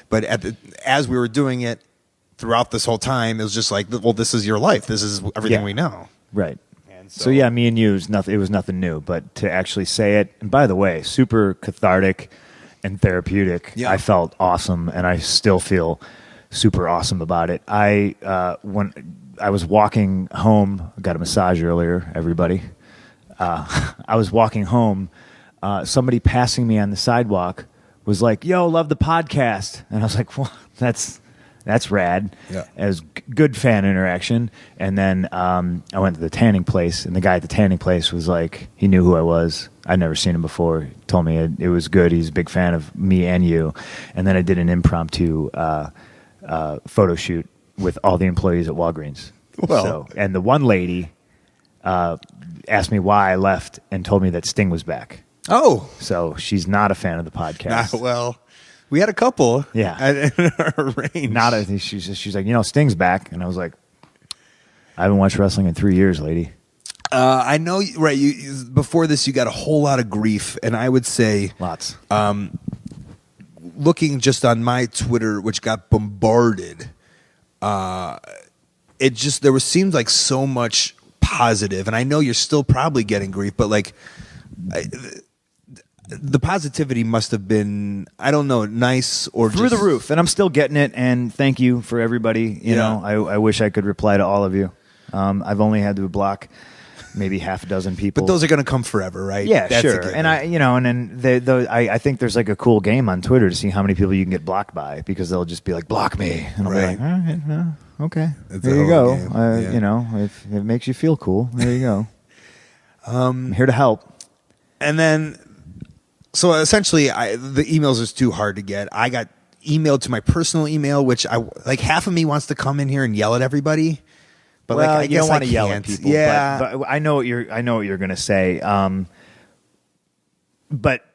But as we were doing it throughout this whole time, it was just like, well, this is your life. This is everything we know. Right. And so yeah, me and you, it was nothing new. But to actually say it, and by the way, super cathartic and therapeutic. Yeah. I felt awesome, and I still feel super awesome about it. When I was walking home, I got a massage earlier, everybody. I was walking home. Somebody passing me on the sidewalk was like, "Yo, love the podcast," and I was like, "Well, that's rad." Yeah. As good fan interaction. And then I went to the tanning place, and the guy at the tanning place was like, he knew who I was. I'd never seen him before. He told me it was good. He's a big fan of me and you. And then I did an impromptu photo shoot with all the employees at Walgreens. Well, and the one lady asked me why I left and told me that Sting was back. Oh. So she's not a fan of the podcast. Well, we had a couple. Yeah. In our range. She's like, Sting's back. And I was like, I haven't watched wrestling in 3 years, lady. I know, right? Before this, you got a whole lot of grief, and I would say lots. Looking just on my Twitter, which got bombarded, it just seemed like so much positive, and I know you're still probably getting grief, but like the positivity must have been, I don't know, nice or through the roof, and I'm still getting it. And thank you for everybody. You know, I wish I could reply to all of you. I've only had to block maybe half a dozen people, but those are going to come forever, right? Yeah, that's sure. And I think there's like a cool game on Twitter to see how many people you can get blocked by, because they'll just be like, block me, and I'll be like, all right, okay, there you go. You know, if it makes you feel cool, there you go. I'm here to help. And then, so essentially, the emails is too hard to get. I got emailed to my personal email, which half of me wants to come in here and yell at everybody. But I you don't want to yell at people. Yeah, but I know what you're going to say. But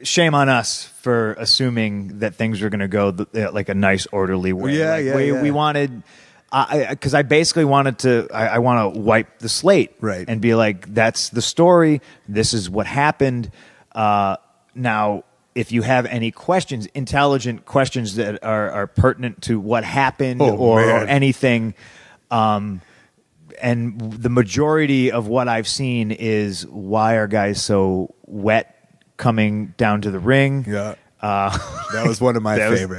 shame on us for assuming that things were going to go like a nice, orderly way. Yeah, we wanted, because I basically wanted to. I want to wipe the slate, right, and be like, that's the story. This is what happened. Now, if you have any questions, intelligent questions that are pertinent to what happened or anything. And the majority of what I've seen is, why are guys so wet coming down to the ring? Yeah. That was one of my favorites.